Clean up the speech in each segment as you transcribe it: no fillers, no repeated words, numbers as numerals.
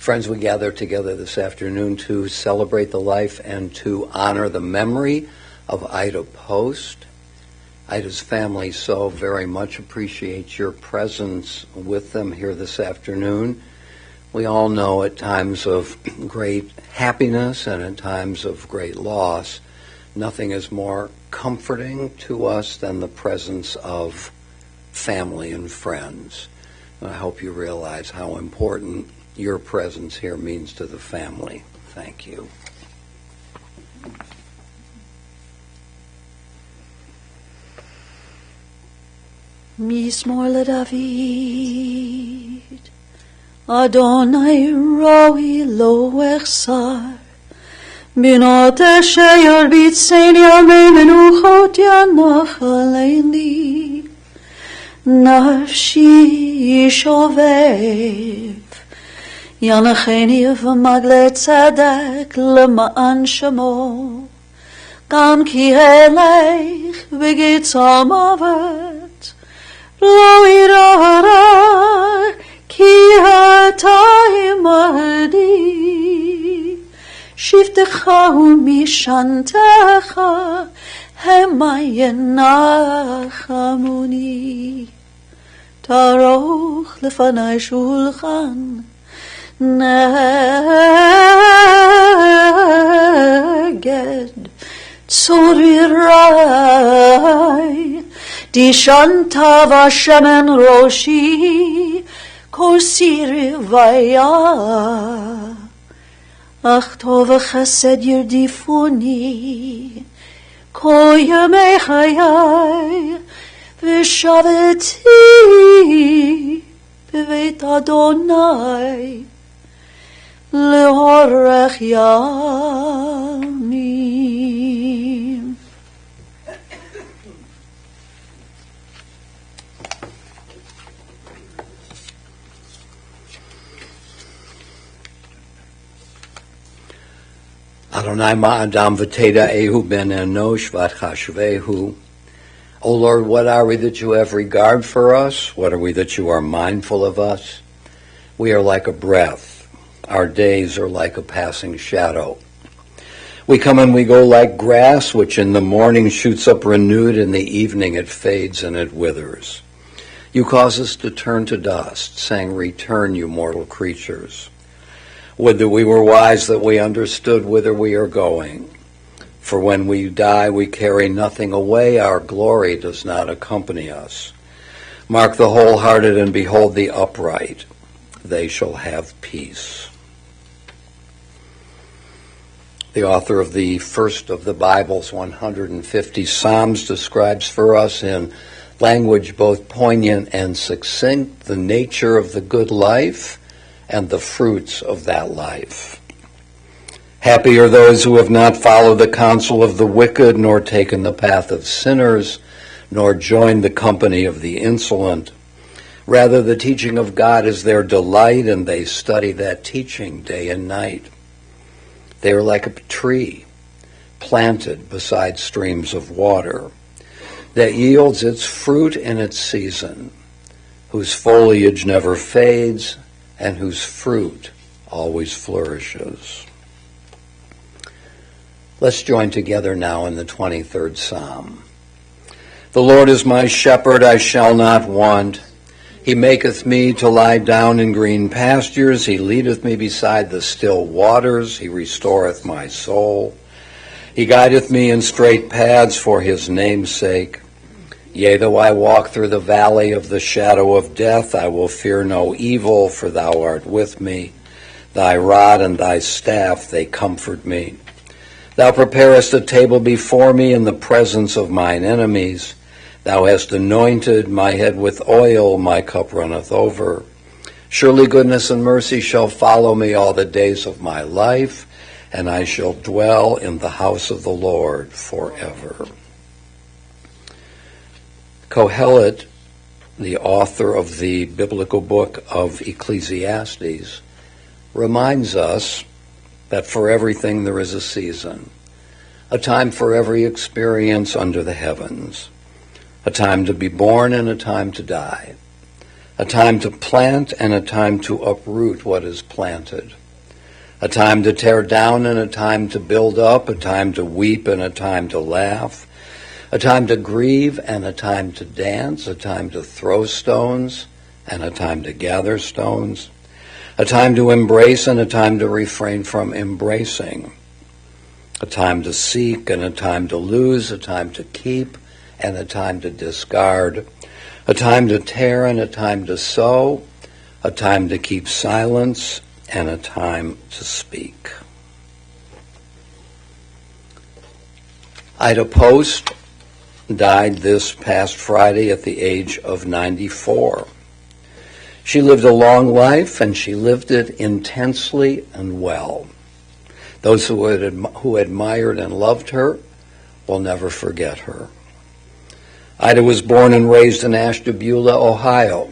Friends, we gather together this afternoon to celebrate the life and to honor the memory of Ida Post. Ida's family so very much appreciates your presence with them here this afternoon. We all know at times of great happiness and at times of great loss, nothing is more comforting to us than the presence of family and friends. And I hope you realize how important your presence here means to the family. Thank you. Mismor LeDavid, Adonai roi lo echsar, Binot asher yarbitzeni al mei menuchot yanach aleili, Nafshi shovev, Yanacheni v'magle tzedek lema'an shemo, Gam ki elech v'gitzal mavet, Lo irara ki ata imadi, Shiftecha u'mishantecha hema yenachamuni. Taroch lefanai shulchan neged tzurirai, Dishanta vashemen roshi kosiri vaya, Ach tov chesed yirdifuni kol yamei chayai, V'shaveti b'veit Adonai le'orech yamim. Adonai ma'adam v'teda ehu ben enosh v'chashvehu. O Lord, what are we that you have regard for us? What are we that you are mindful of us? We are like a breath. Our days are like a passing shadow. We come and we go like grass, which in the morning shoots up renewed, in the evening it fades and it withers. You cause us to turn to dust, saying, Return, you mortal creatures. Would that we were wise, that we understood whither we are going. For when we die, we carry nothing away. Our glory does not accompany us. Mark the wholehearted and behold the upright. They shall have peace. The author of the first of the Bible's 150 Psalms describes for us in language both poignant and succinct the nature of the good life and the fruits of that life. Happy are those who have not followed the counsel of the wicked, nor taken the path of sinners, nor joined the company of the insolent. Rather, the teaching of God is their delight, and they study that teaching day and night. They are like a tree planted beside streams of water that yields its fruit in its season, whose foliage never fades, and whose fruit always flourishes. Let's join together now in the 23rd Psalm. The Lord is my shepherd, I shall not want. He maketh me to lie down in green pastures. He leadeth me beside the still waters. He restoreth my soul. He guideth me in straight paths for his name's sake. Yea, though I walk through the valley of the shadow of death, I will fear no evil, for thou art with me. Thy rod and thy staff, they comfort me. Thou preparest a table before me in the presence of mine enemies. Thou hast anointed my head with oil, my cup runneth over. Surely goodness and mercy shall follow me all the days of my life, and I shall dwell in the house of the Lord forever. Kohelet, the author of the biblical book of Ecclesiastes, reminds us that for everything there is a season, a time for every experience under the heavens, a time to be born and a time to die, a time to plant and a time to uproot what is planted, a time to tear down and a time to build up, a time to weep and a time to laugh, a time to grieve and a time to dance, a time to throw stones and a time to gather stones, a time to embrace and a time to refrain from embracing, a time to seek and a time to lose, a time to keep and a time to discard, a time to tear and a time to sow, a time to keep silence and a time to speak. Ida Post died this past Friday at the age of 94. She lived a long life, and she lived it intensely and well. Those who admired and loved her will never forget her. Ida was born and raised in Ashtabula, Ohio.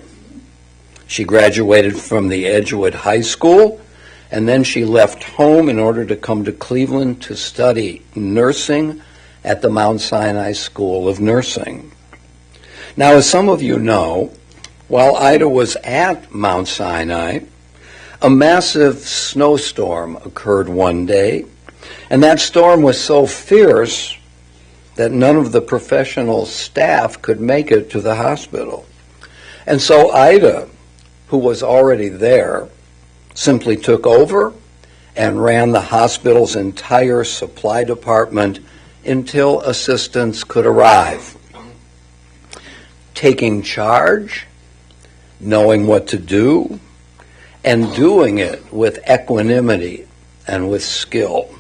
She graduated from the Edgewood High School, and then she left home in order to come to Cleveland to study nursing at the Mount Sinai School of Nursing. Now, as some of you know, while Ida was at Mount Sinai, a massive snowstorm occurred one day, and that storm was so fierce that none of the professional staff could make it to the hospital. And so Ida, who was already there, simply took over and ran the hospital's entire supply department until assistance could arrive. Taking charge, knowing what to do, and doing it with equanimity and with skill.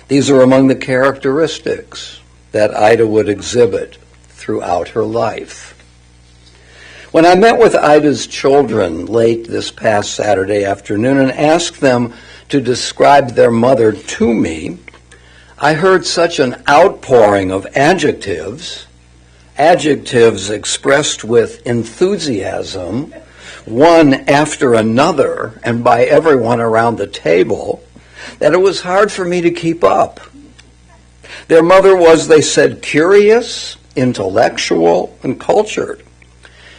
These are among the characteristics that Ida would exhibit throughout her life. When I met with Ida's children late this past Saturday afternoon and asked them to describe their mother to me, I heard such an outpouring of adjectives expressed with enthusiasm, one after another, and by everyone around the table, that it was hard for me to keep up. Their mother was, they said, curious, intellectual, and cultured.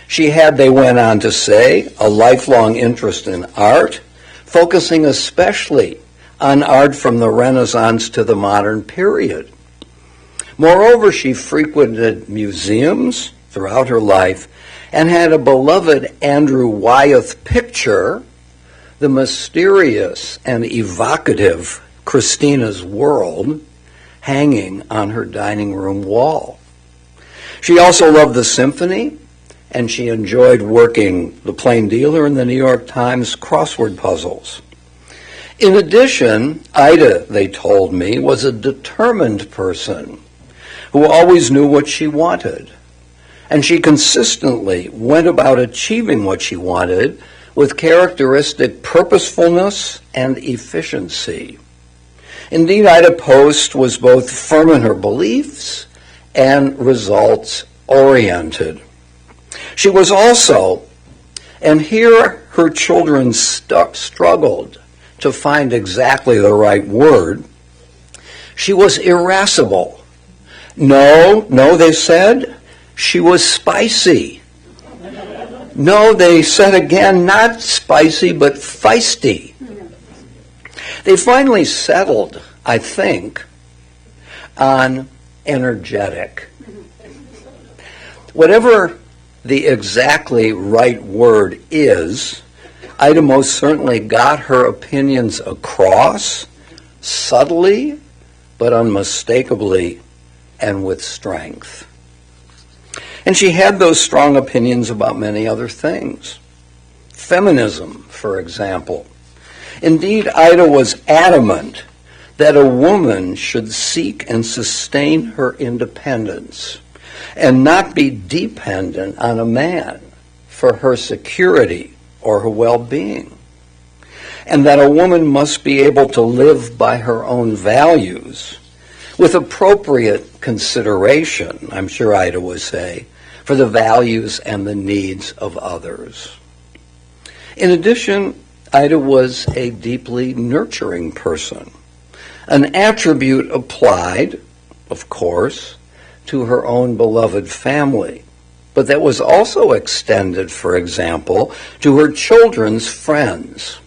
She had, they went on to say, a lifelong interest in art, focusing especially on art from the Renaissance to the modern period. Moreover, she frequented museums throughout her life and had a beloved Andrew Wyeth picture, the mysterious and evocative Christina's World, hanging on her dining room wall. She also loved the symphony, and she enjoyed working the plain dealer in the New York Times crossword puzzles. In addition, Ida, they told me, was a determined person who always knew what she wanted, and she consistently went about achieving what she wanted with characteristic purposefulness and efficiency. Indeed, Ida Post was both firm in her beliefs and results-oriented. She was also, and here her children struggled to find exactly the right word, she was irascible. No, they said, she was spicy. No, they said again, not spicy, but feisty. They finally settled, I think, on energetic. Whatever the exactly right word is, Ida most certainly got her opinions across, subtly, but unmistakably, and with strength. And she had those strong opinions about many other things. Feminism, for example. Indeed, Ida was adamant that a woman should seek and sustain her independence and not be dependent on a man for her security or her well-being, and that a woman must be able to live by her own values with appropriate consideration, I'm sure Ida would say, for the values and the needs of others. In addition, Ida was a deeply nurturing person, an attribute applied, of course, to her own beloved family, but that was also extended, for example, to her children's friends.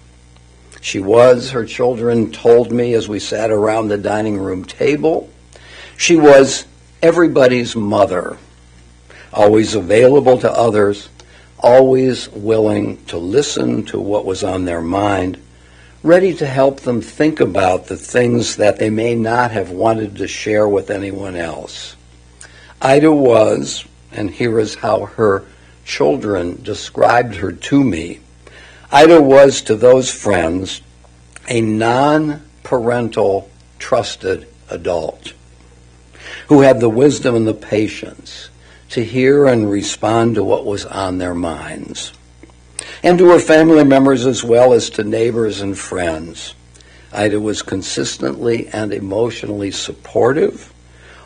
Her children told me as we sat around the dining room table, she was everybody's mother, always available to others, always willing to listen to what was on their mind, ready to help them think about the things that they may not have wanted to share with anyone else. Ida was, and here is how her children described her to me, Ida was to those friends a non-parental, trusted adult who had the wisdom and the patience to hear and respond to what was on their minds. And to her family members as well as to neighbors and friends, Ida was consistently and emotionally supportive,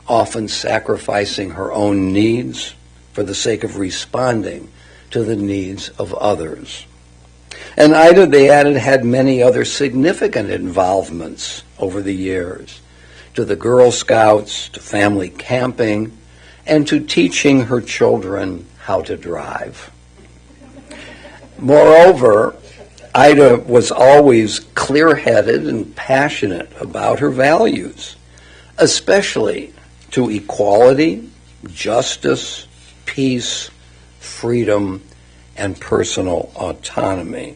often sacrificing her own needs for the sake of responding to the needs of others. And Ida, they added, had many other significant involvements over the years, to the Girl Scouts, to family camping, and to teaching her children how to drive. Moreover, Ida was always clear-headed and passionate about her values, especially to equality, justice, peace, freedom, and personal autonomy.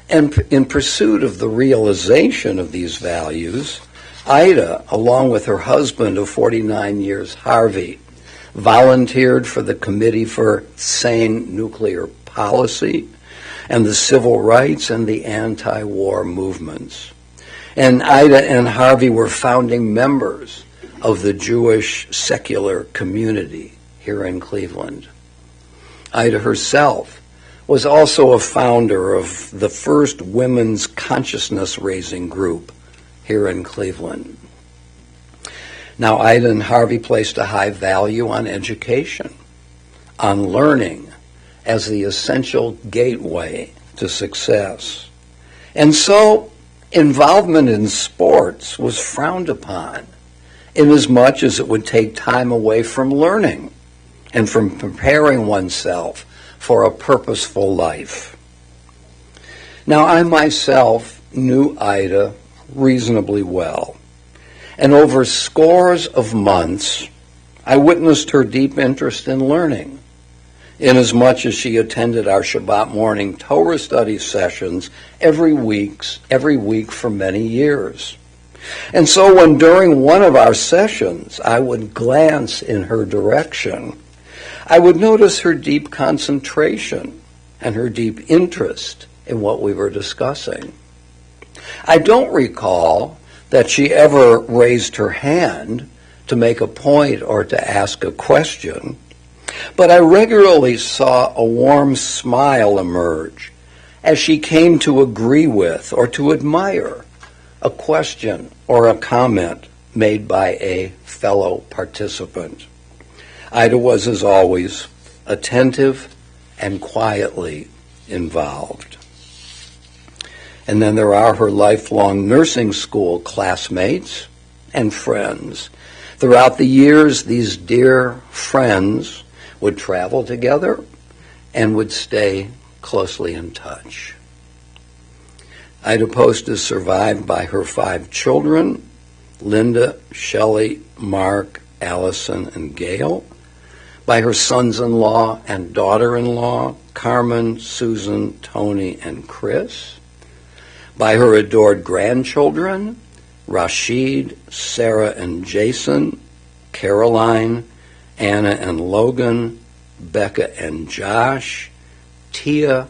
And in pursuit of the realization of these values, Ida, along with her husband of 49 years, Harvey, volunteered for the Committee for Sane Nuclear Policy and the Civil Rights and the anti-war movements. And Ida and Harvey were founding members of the Jewish secular community here in Cleveland. Ida herself was also a founder of the first women's consciousness-raising group here in Cleveland. Now, Ida and Harvey placed a high value on education, on learning as the essential gateway to success. And so, involvement in sports was frowned upon, inasmuch as it would take time away from learning and from preparing oneself for a purposeful life. Now, I myself knew Ida reasonably well, and over scores of months, I witnessed her deep interest in learning, inasmuch as she attended our Shabbat morning Torah study sessions every week for many years. And so when during one of our sessions I would glance in her direction, I would notice her deep concentration and her deep interest in what we were discussing. I don't recall that she ever raised her hand to make a point or to ask a question, but I regularly saw a warm smile emerge as she came to agree with or to admire a question or a comment made by a fellow participant. Ida was, as always, attentive and quietly involved. And then there are her lifelong nursing school classmates and friends. Throughout the years, these dear friends would travel together and would stay closely in touch. Ida Post is survived by her 5 children, Linda, Shelley, Mark, Allison, and Gail, by her sons-in-law and daughter-in-law, Carmen, Susan, Tony, and Chris, by her adored grandchildren, Rashid, Sarah, and Jason, Caroline, Anna and Logan, Becca and Josh, Tia,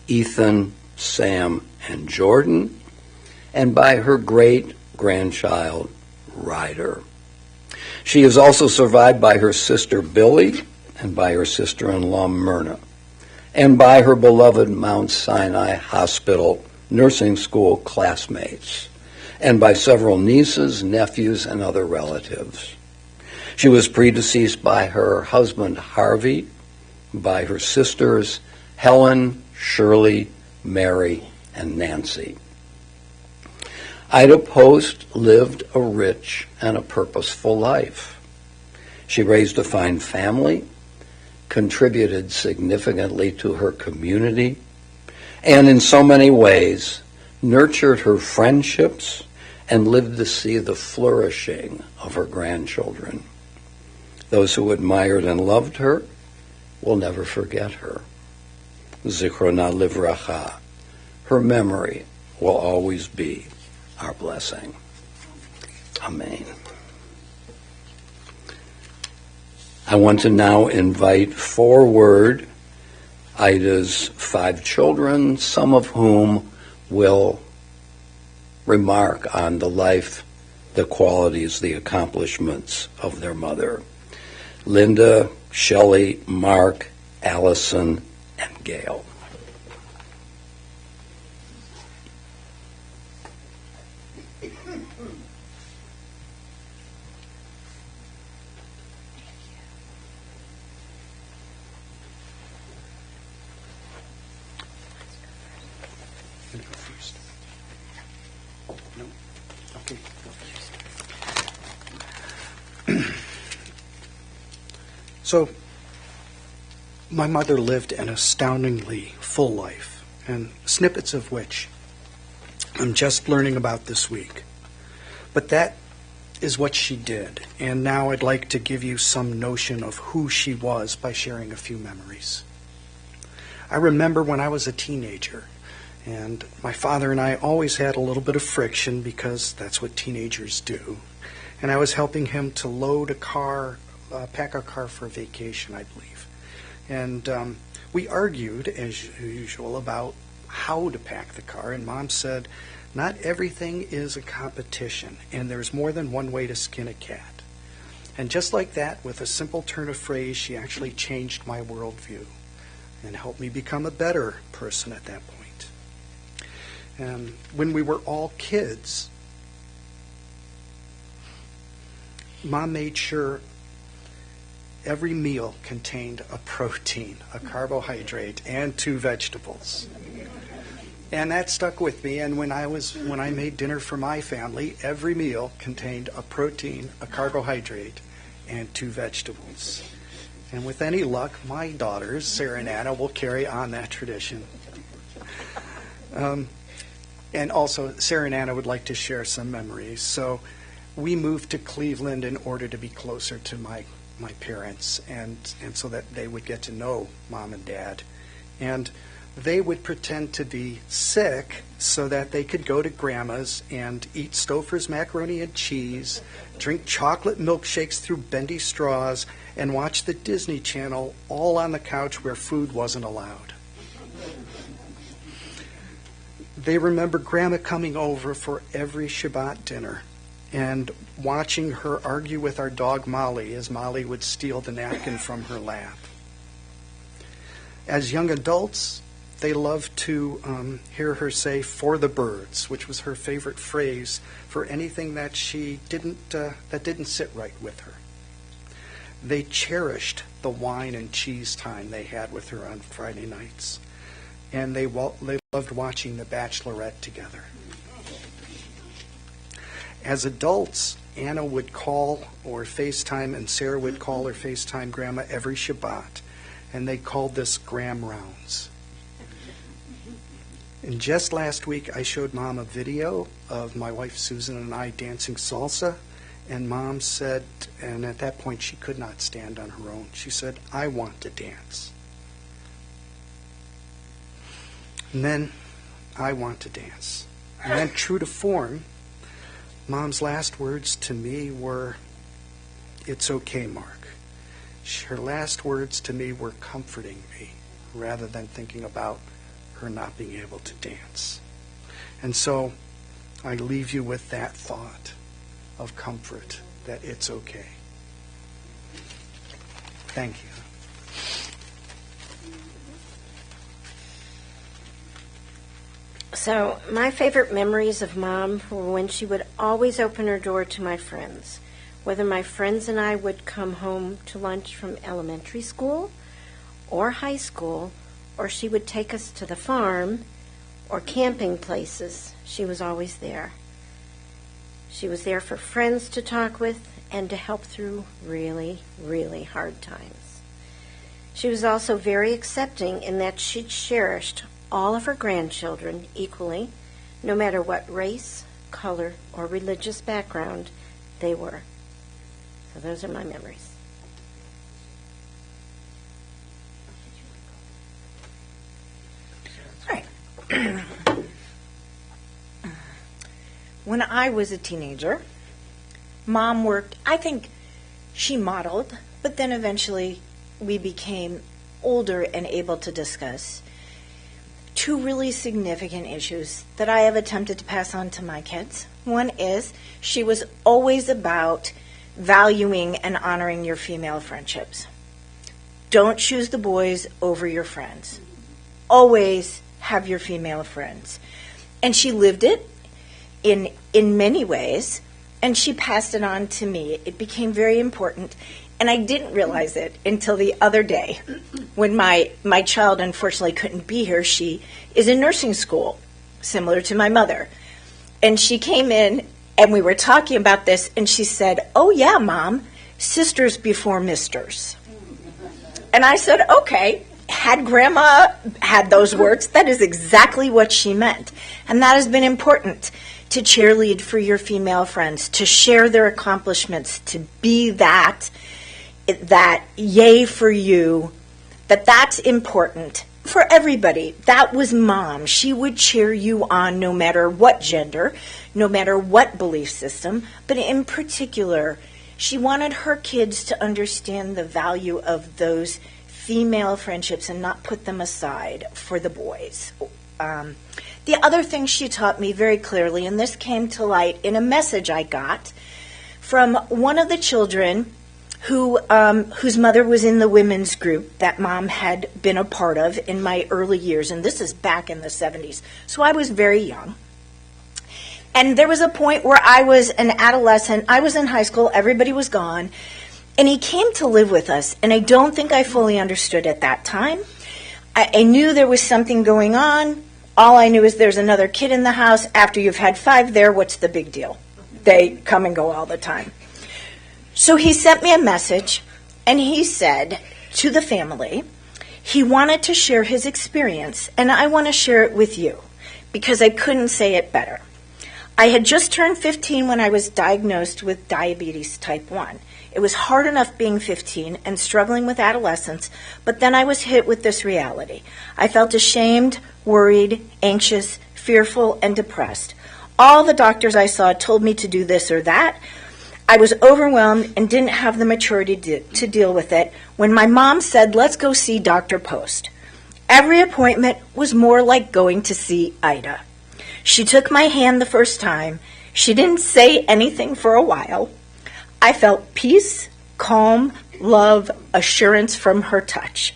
Ethan, Sam, and Jordan, and by her great-grandchild, Ryder. She is also survived by her sister Billy and by her sister-in-law Myrna, and by her beloved Mount Sinai Hospital nursing school classmates, and by several nieces, nephews, and other relatives. She was predeceased by her husband Harvey, by her sisters Helen, Shirley, Mary, and Nancy. Ida Post lived a rich and a purposeful life. She raised a fine family, contributed significantly to her community, and in so many ways nurtured her friendships and lived to see the flourishing of her grandchildren. Those who admired and loved her will never forget her. Zichrona livracha. Her memory will always be our blessing. Amen. I want to now invite forward Ida's 5 children, some of whom will remark on the life, the qualities, the accomplishments of their mother. Linda, Shelley, Mark, Allison, and Gail. So, my mother lived an astoundingly full life, and snippets of which I'm just learning about this week. But that is what she did, and now I'd like to give you some notion of who she was by sharing a few memories. I remember when I was a teenager, and my father and I always had a little bit of friction because that's what teenagers do. And I was helping him to load a car, pack a car for a vacation, I believe. And we argued, as usual, about how to pack the car. And Mom said, not everything is a competition, and there's more than one way to skin a cat. And just like that, with a simple turn of phrase, she actually changed my worldview and helped me become a better person at that point. And when we were all kids, Mom made sure every meal contained a protein, a carbohydrate, and 2 vegetables. And that stuck with me, and when I made dinner for my family, every meal contained a protein, a carbohydrate, and 2 vegetables. And with any luck, my daughters, Sarah and Anna, will carry on that tradition. And also, Sarah and Anna would like to share some memories. So we moved to Cleveland in order to be closer to my parents, and so that they would get to know Mom and Dad. And they would pretend to be sick so that they could go to Grandma's and eat Stouffer's macaroni and cheese, drink chocolate milkshakes through bendy straws, and watch the Disney Channel all on the couch where food wasn't allowed. They remember Grandma coming over for every Shabbat dinner and watching her argue with our dog Molly as Molly would steal the napkin from her lap. As young adults, they loved to hear her say "for the birds," which was her favorite phrase for anything that didn't sit right with her. They cherished the wine and cheese time they had with her on Friday nights, and they loved watching The Bachelorette together. As adults, Anna would call or FaceTime, and Sarah would call or FaceTime Grandma every Shabbat, and they called this Gram Rounds. And just last week, I showed Mom a video of my wife Susan and I dancing salsa, and Mom said, and at that point she could not stand on her own, she said, "I want to dance." And then, "I want to dance." And then, true to form, Mom's last words to me were, "It's okay, Mark." Her last words to me were comforting me rather than thinking about her not being able to dance. And so I leave you with that thought of comfort, that it's okay. Thank you. So my favorite memories of Mom were when she would always open her door to my friends, whether my friends and I would come home to lunch from elementary school or high school, or she would take us to the farm or camping places. She was always there. She was there for friends to talk with and to help through really, really hard times. She was also very accepting in that she cherished all of her grandchildren equally, no matter what race, color, or religious background they were. So those are my memories. All right. When I was a teenager, Mom worked, I think she modeled, but then eventually we became older and able to discuss two really significant issues that I have attempted to pass on to my kids. One is she was always about valuing and honoring your female friendships. Don't choose the boys over your friends. Always have your female friends. And she lived it in many ways, and she passed it on to me. It became very important, and I didn't realize it until the other day when my child unfortunately couldn't be here. She is in nursing school, similar to my mother. And she came in, and we were talking about this, and she said, "Oh yeah, Mom, sisters before misters." And I said, okay. Had Grandma had those words, that is exactly what she meant. And that has been important, to cheerlead for your female friends, to share their accomplishments, to be that yay for you, that's important for everybody. That was Mom. She would cheer you on no matter what gender, no matter what belief system, but in particular, she wanted her kids to understand the value of those female friendships and not put them aside for the boys. The other thing she taught me very clearly, and this came to light in a message I got from one of the children whose mother was in the women's group that Mom had been a part of in my early years, and this is back in the 70s, so I was very young. And there was a point where I was an adolescent, I was in high school, everybody was gone, and he came to live with us, and I don't think I fully understood at that time. I knew there was something going on. All I knew is there's another kid in the house. After you've had 5 there, what's the big deal? They come and go all the time. So he sent me a message, and he said to the family, he wanted to share his experience, and I want to share it with you, because I couldn't say it better. I had just turned 15 when I was diagnosed with diabetes type 1. It was hard enough being 15 and struggling with adolescence, but then I was hit with this reality. I felt ashamed, worried, anxious, fearful, and depressed. All the doctors I saw told me to do this or that. I was overwhelmed and didn't have the maturity to deal with it when my mom said, "Let's go see Dr. Post." Every appointment was more like going to see Ida. She took my hand the first time. She didn't say anything for a while. I felt peace, calm, love, assurance from her touch.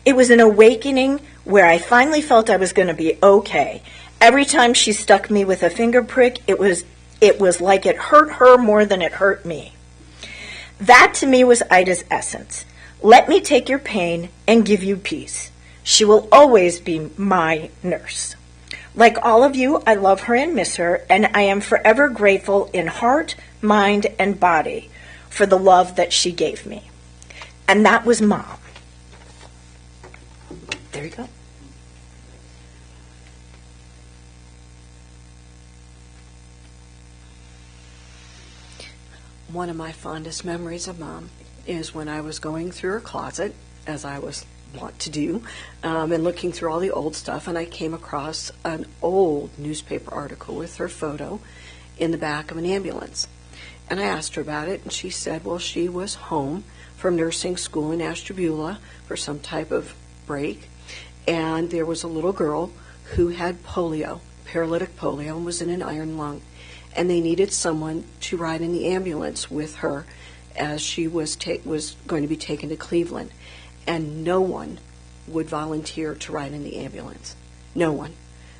It was an awakening where I finally felt I was going to be okay. Every time she stuck me with a finger prick, it was like it hurt her more than it hurt me. That to me was Ida's essence. Let me take your pain and give you peace. She will always be my nurse. Like all of you, I love her and miss her, and I am forever grateful in heart, mind, and body for the love that she gave me. And that was Mom. There you go. One of my fondest memories of Mom is when I was going through her closet, as I was wont to do, and looking through all the old stuff, and I came across an old newspaper article with her photo in the back of an ambulance. And I asked her about it, and she said, well, she was home from nursing school in Ashtabula for some type of break, and there was a little girl who had polio, paralytic polio, and was in an iron lung. And they needed someone to ride in the ambulance with her as she was going to be taken to Cleveland. And no one would volunteer to ride in the ambulance. No one.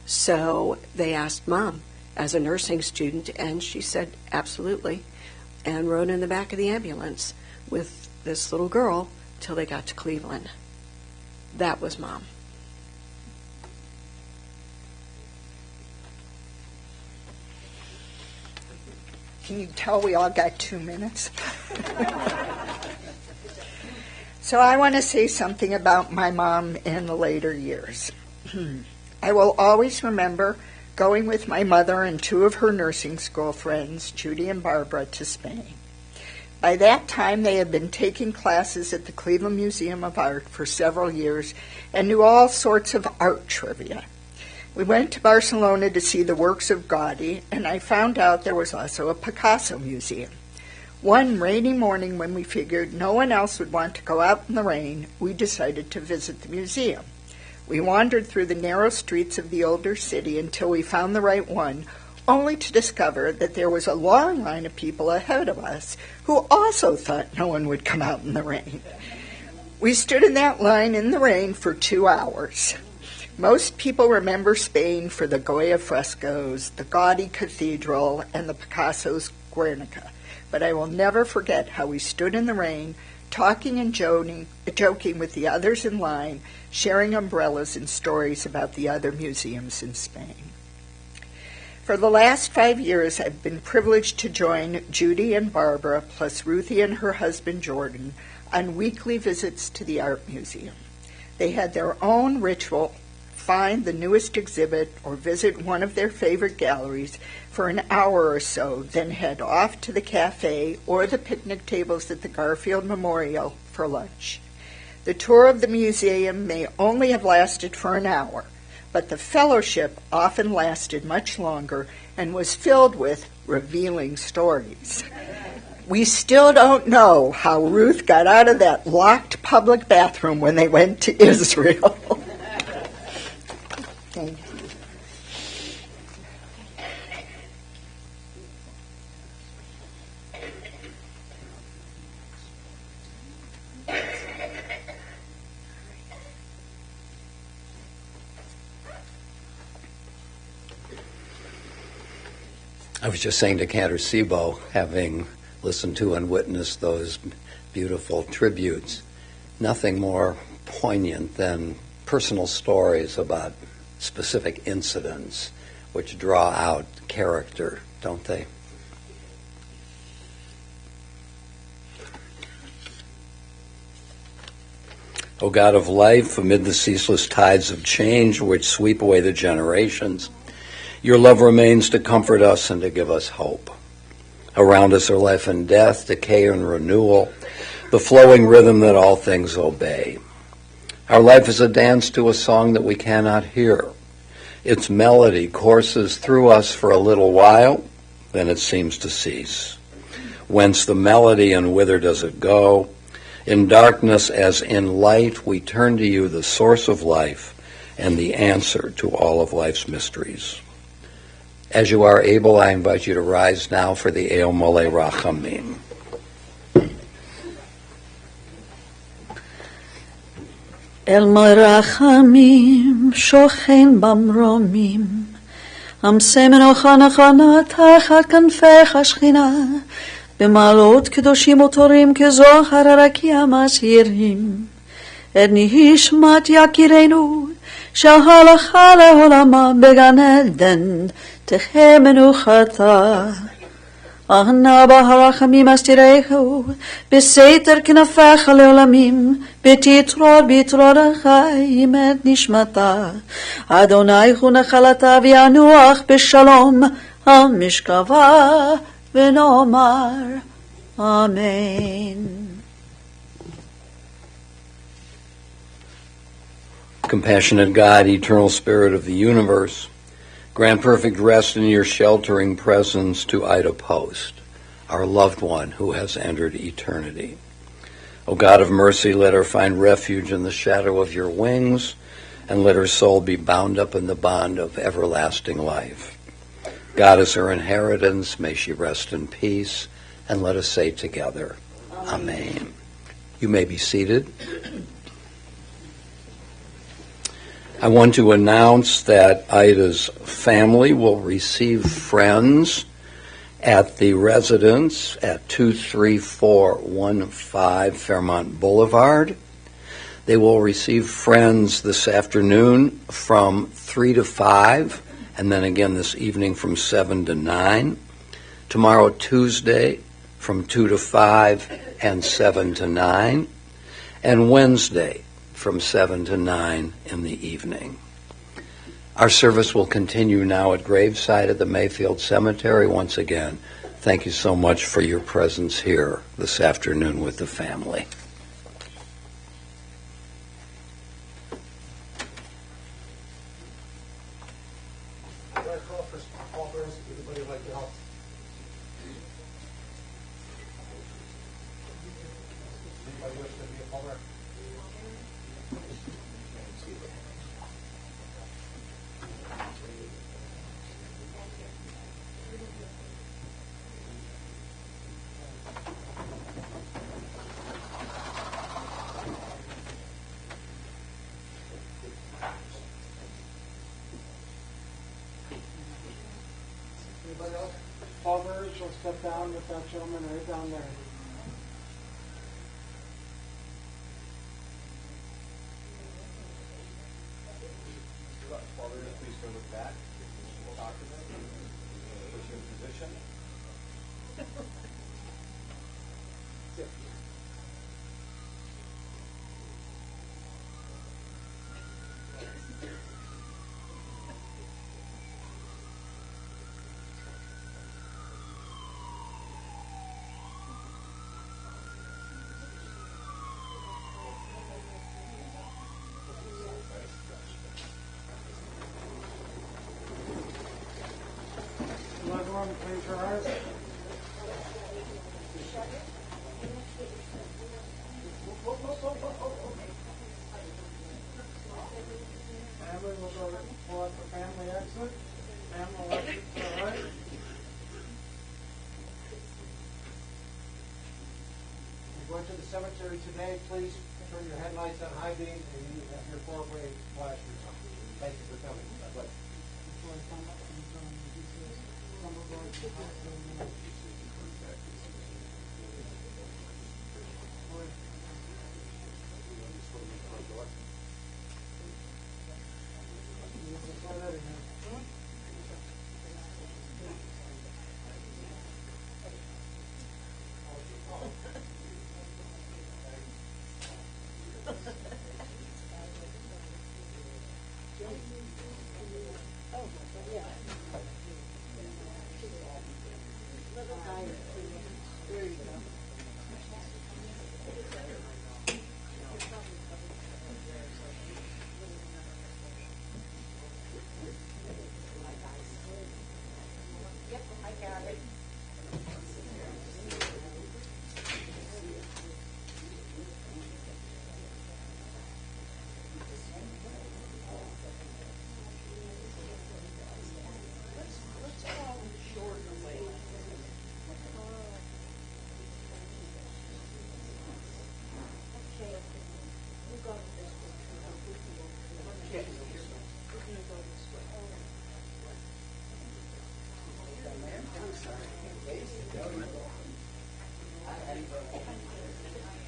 So they asked Mom as a nursing student, and she said, absolutely, and rode in the back of the ambulance with this little girl till they got to Cleveland. That was Mom. Can you tell we all got 2 minutes? So I want to say something about my mom in the later years. I will always remember going with my mother and two of her nursing school friends, Judy and Barbara, to Spain. By that time, they had been taking classes at the Cleveland Museum of Art for several years and knew all sorts of art trivia. We went to Barcelona to see the works of Gaudi, and I found out there was also a Picasso museum. One rainy morning, when we figured no one else would want to go out in the rain, we decided to visit the museum. We wandered through the narrow streets of the older city until we found the right one, only to discover that there was a long line of people ahead of us who also thought no one would come out in the rain. We stood in that line in the rain for 2 hours. Most people remember Spain for the Goya frescoes, the Gaudi Cathedral, and the Picasso's Guernica. But I will never forget how we stood in the rain, talking and joking with the others in line, sharing umbrellas and stories about the other museums in Spain. For the last 5 years, I've been privileged to join Judy and Barbara, plus Ruthie and her husband Jordan, on weekly visits to the art museum. They had their own ritual: find the newest exhibit or visit one of their favorite galleries for an hour or so, then head off to the cafe or the picnic tables at the Garfield Memorial for lunch. The tour of the museum may only have lasted for an hour, but the fellowship often lasted much longer and was filled with revealing stories. We still don't know how Ruth got out of that locked public bathroom when they went to Israel. Thank you. I was just saying to Cantor Sebo, having listened to and witnessed those beautiful tributes, nothing more poignant than personal stories about specific incidents which draw out character, don't they? O God of life, amid the ceaseless tides of change which sweep away the generations, your love remains to comfort us and to give us hope. Around us are life and death, decay and renewal, the flowing rhythm that all things obey. Our life is a dance to a song that we cannot hear. Its melody courses through us for a little while, then it seems to cease. Whence the melody and whither does it go? In darkness as in light, we turn to you, the source of life and the answer to all of life's mysteries. As you are able, I invite you to rise now for the Eo Mole Rachamim. אל מרחמים שוכן במרומים, עמסי מנוחה נחנה תחת כנפיך שכינה, במעלות קדושים וטורים כזוהר הרקיע מסעירים. את נשמת יקירנו שהלכה לעולמה בגן עדן תחיה מנוחתה. אהנה בהרחמים אסתירהו, בסתר כנפיך לעולמים, בתתרור בתרור החיים את נשמתה. אדוני הוא נחלתה וינוח בשלום על משכבה, ונאמר אמן. Compassionate God, eternal Spirit of the universe, grant perfect rest in your sheltering presence to Ida Post, our loved one who has entered eternity. O God of mercy, let her find refuge in the shadow of your wings, and let her soul be bound up in the bond of everlasting life. God is her inheritance. May she rest in peace. And let us say together, Amen. You may be seated. I want to announce that Ida's family will receive friends at the residence at 23415 Fairmont Boulevard. They will receive friends this afternoon from 3 to 5, and then again this evening from 7 to 9. Tomorrow, Tuesday, from 2 to 5 and 7 to 9. and Wednesday from 7 to 9 in the evening. Our service will continue now at graveside at the Mayfield Cemetery. Once again, thank you so much for your presence here this afternoon with the family. Anybody else? Pallbearers, will step down with that gentleman right down there. Pallbearers, please go with that. We'll talk to them. Put you in position. Everyone, please rise. Family will go pull out the family exit. Family exit to the right. You're going to the cemetery today, please turn your headlights on high beam and you have your four-way flashers on. Thank you for coming. God bless you.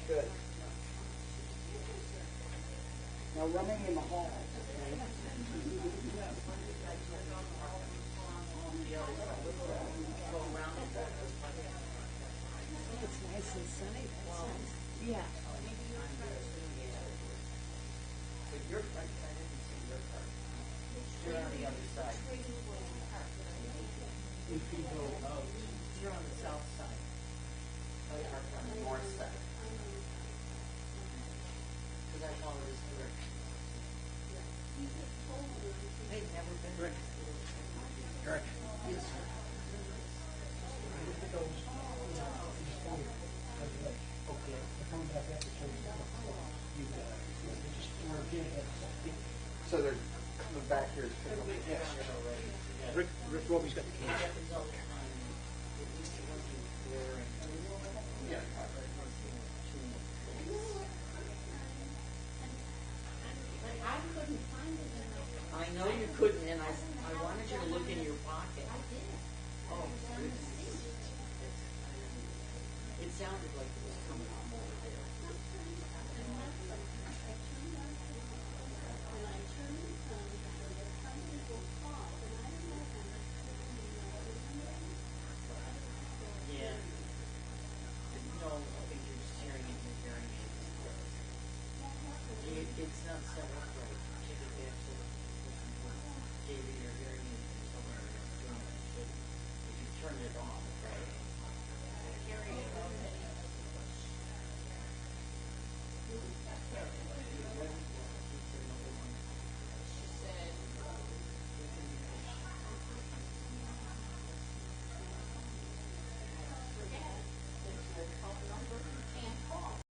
Good. Now running in the hall. It's nice and sunny. Yeah. Your front side isn't seeing your part. You're on the other side. You're on the south side. Oh, you're on the north side. Because I follow this direction. They've never been right. Direction. Yes, sir. So they're coming back here to pick up. Yes. Rick Roby's got the keys. Yeah. I know you couldn't, and I wanted you to look in your pocket. Oh, goodness. It sounded like it was coming out.